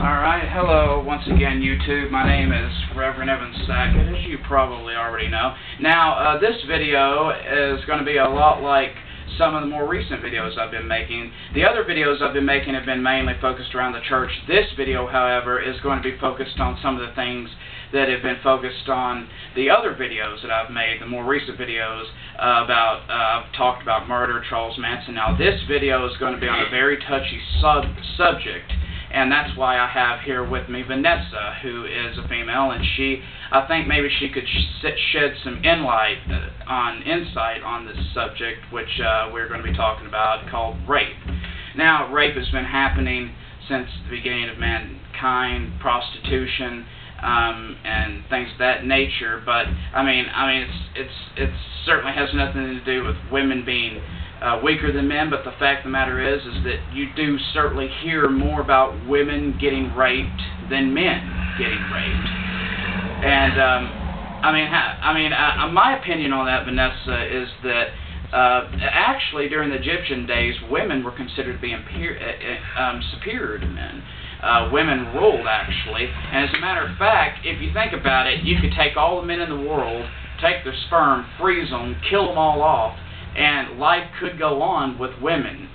Alright, hello once again YouTube. My name is Reverend Evan Sackett, as you probably already know. Now, this video is going to be a lot like some of the more recent videos I've been making. The other videos I've been making have been mainly focused around the church. This video, however, is going to be focused on some of the things that have been focused on the other videos that I've made, the more recent videos I've talked about murder, Charles Manson. Now, this video is going to be on a very touchy subject. And that's why I have here with me Vanessa, who is a female, and I think maybe she could shed some insight on this subject, which we're going to be talking about, called rape. Now, rape has been happening since the beginning of mankind, prostitution, and things of that nature. But I mean, it certainly has nothing to do with women being weaker than men, but the fact of the matter is that you do certainly hear more about women getting raped than men getting raped. And my opinion on that, Vanessa, is that actually during the Egyptian days, women were considered to be superior to men. Women ruled, actually, and as a matter of fact, if you think about it, you could take all the men in the world, take their sperm, freeze them, kill them all off, and life could go on with women.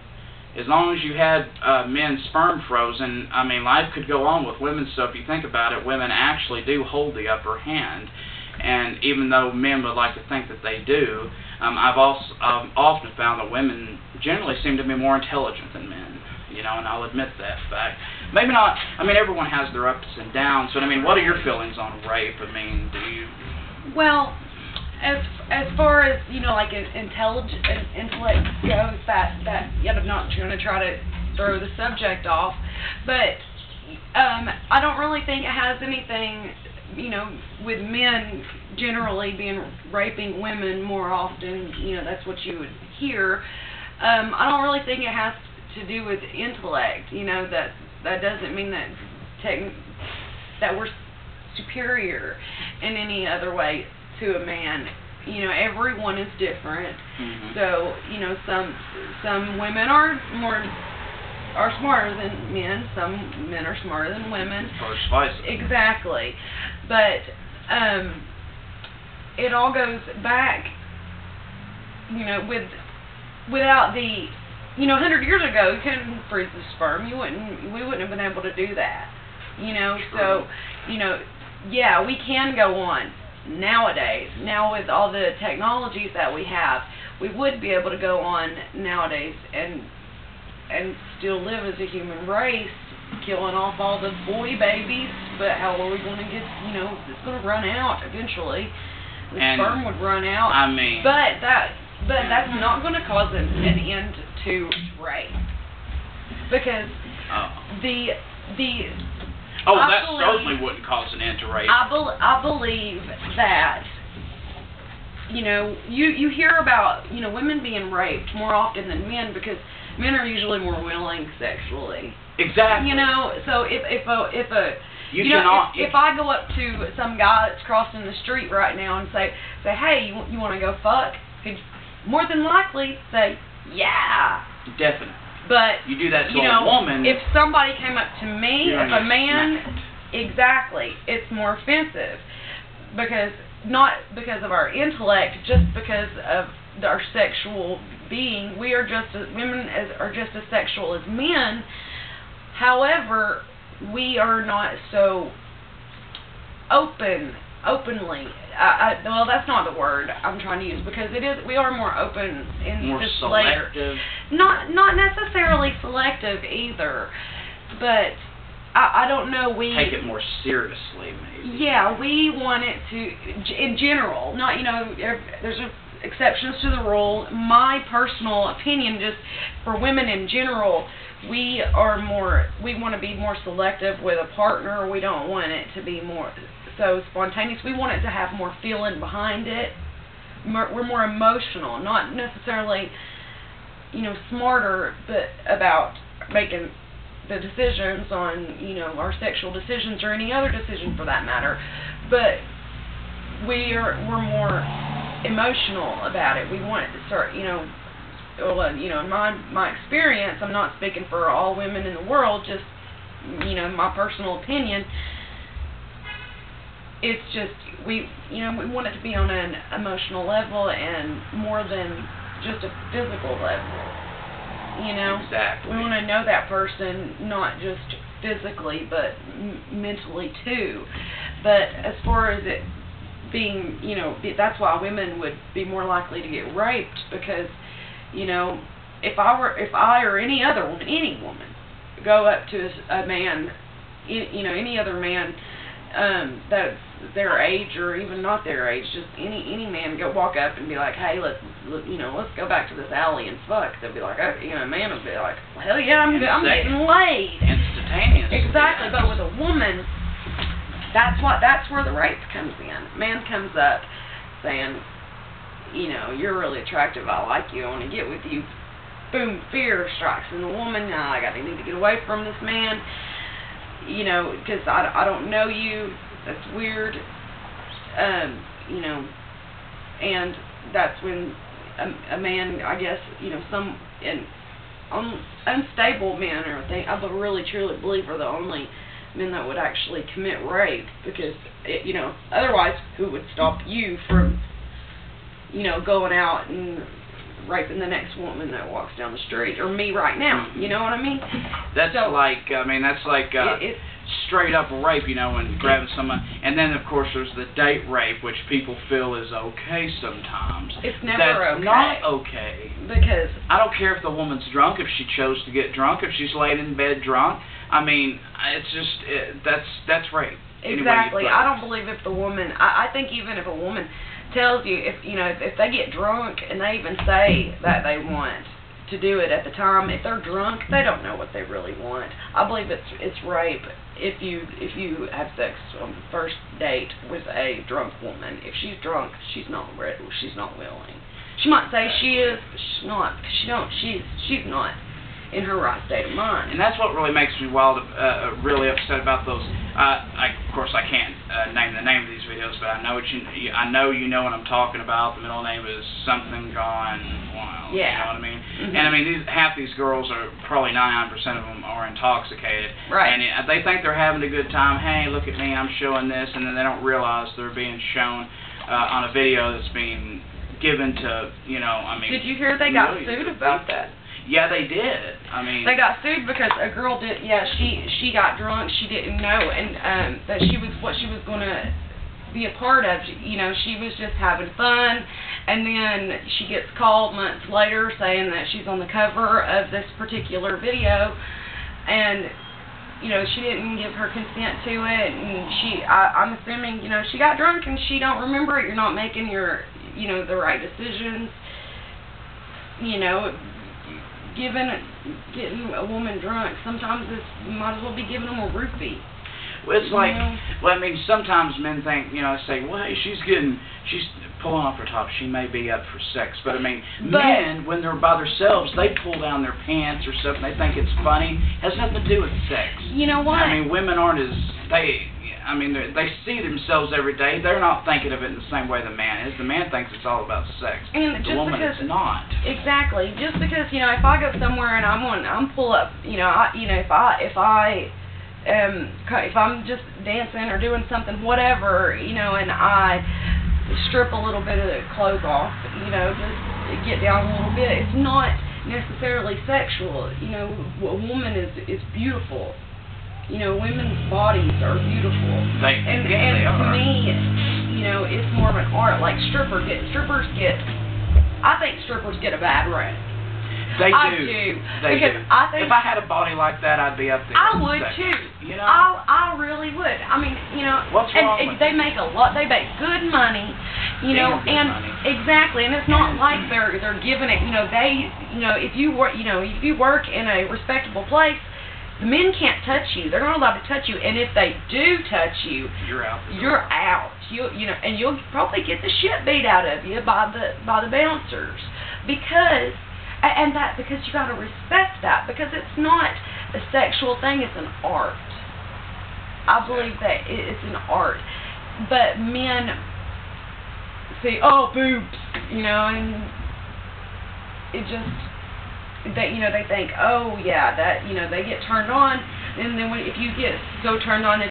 As long as you had men's sperm frozen, I mean, life could go on with women. So if you think about it, women actually do hold the upper hand. And even though men would like to think that they do, I've often found that women generally seem to be more intelligent than men. You know, and I'll admit that fact. Maybe not. I mean, everyone has their ups and downs. But I mean, what are your feelings on rape? I mean, do you? Well, as far as, you know, like intellect goes, that yet I'm not going to try to throw the subject off, but I don't really think it has anything, you know, with men generally being raping women more often. You know, that's what you would hear. I don't really think it has to do with intellect. You know, that doesn't mean that we're superior in any other way to a man. You know, everyone is different. Mm-hmm. So, you know, some women are smarter than men. Some men are smarter than women. Or vice versa. Exactly. But it all goes back, you know, without the, you know, 100 years ago, you couldn't freeze the sperm. We wouldn't have been able to do that. You know, True. So, you know, yeah, we can go on. Nowadays, now with all the technologies that we have, we would be able to go on nowadays and still live as a human race, killing off all the boy babies. But how are we going to get? You know, it's going to run out eventually. The sperm would run out. I mean, but that's not going to cause an end to rape, because that certainly wouldn't cause an end to rape. I believe that, you know, you hear about, you know, women being raped more often than men because men are usually more willing sexually. Exactly. You know, so if I go up to some guy that's crossing the street right now and say, hey, you want to go fuck? He'd more than likely say, yeah. Definitely. But you do that to you know, a woman. If somebody came up to me, if a man, exactly, it's more offensive, because not because of our intellect, just because of our sexual being. We are women are just as sexual as men. However, we are not so openly. Well, that's not the word I'm trying to use, because we are more open in more this selective. Not necessarily selective either, but I don't know. We take it more seriously, maybe. Yeah, we want it to, in general. Not, you know, there's exceptions to the rule. My personal opinion, just for women in general, we want to be more selective with a partner. We don't want it to be more so spontaneous. We want it to have more feeling behind it. We're more emotional, not necessarily, you know, smarter, but about making the decisions on, you know, our sexual decisions or any other decision for that matter. But we're more emotional about it. We want it to start, you know, well, you know, in my experience, I'm not speaking for all women in the world, just my personal opinion, it's just we want it to be on an emotional level and more than just a physical level. Exactly. We want to know that person, not just physically, but mentally too. But as far as it being, that's why women would be more likely to get raped, because, if I or any other woman, any woman, go up to a man, any other man that's their age or even not their age, just any man, walk up and be like, hey, let's go back to this alley and fuck. They'll be like, a man will be like, well, hell yeah, I'm getting laid. Instantaneous. Exactly, but with a woman, that's where the rape comes in. Man comes up saying, you're really attractive, I like you, I want to get with you. Boom, fear strikes in the woman. I need to get away from this man, because I don't know you. That's weird. And that's when a man, I guess, some unstable men I really truly believe are the only men that would actually commit rape, because otherwise who would stop you from going out and raping the next woman that walks down the street, or me right now? You know what I mean? That's it's straight up rape, when grabbing someone. And then, of course, there's the date rape, which people feel is okay sometimes. It's never okay. That's not okay. Because I don't care if the woman's drunk, if she chose to get drunk, if she's laid in bed drunk. I mean, it's just, that's rape. Exactly. I don't believe if the woman, I think even if a woman tells you, if they get drunk and they even say that they want to do it at the time, if they're drunk, they don't know what they really want. I believe it's rape if you have sex on the first date with a drunk woman. If she's drunk, she's not willing. She might say she is, but she's not. Because she's not in her right state of mind. And that's what really makes me really upset about those. Of course, I can't name the name of these videos, but I know you know what I'm talking about. The middle name is something gone wild. Yeah. You know what I mean? Mm-hmm. And I mean, half these girls are probably 99% of them are intoxicated. Right. And they think they're having a good time. Hey, look at me, I'm showing this, and then they don't realize they're being shown on a video that's being given to, Did you hear they got sued about that? Yeah, they did. I mean, they got sued because a girl did. Yeah, she got drunk. She didn't know, and that what she was going to be a part of. She was just having fun, and then she gets called months later saying that she's on the cover of this particular video, and she didn't give her consent to it, and I'm assuming she got drunk and she don't remember it. You're not making your the right decisions. Getting a woman drunk, sometimes you might as well be giving them a roofie. Well, it's like, I mean, sometimes men think, say, well, hey, she's pulling off her top, she may be up for sex. But I mean, men, when they're by themselves, they pull down their pants or something. They think it's funny. It has nothing to do with sex. You know what? I mean, women aren't they see themselves every day. They're not thinking of it in the same way the man is. The man thinks it's all about sex. And the woman is not. Exactly. Just because if I go somewhere and I'm pull up, if I'm just dancing or doing something, whatever, and I strip a little bit of the clothes off, just get down a little bit, it's not necessarily sexual. A woman is beautiful. Women's bodies are beautiful. They are. To me, it's more of an art. Like strippers get. I think strippers get a bad rap. They do. I do. Because I think if I had a body like that, I'd be up there. I would too. I really would. I mean, What's wrong with they make a lot. They make good money. Money. Exactly. And it's not like they're giving it. If you work in a respectable place, the men can't touch you. They're not allowed to touch you. And if they do touch you, you're out. You're out. And you'll probably get the shit beat out of you by the bouncers, because you got to respect that, because it's not a sexual thing. It's an art. I believe that it's an art. But men say, "Oh, boobs," and it just. They think, oh yeah, that they get turned on and then if you get so turned on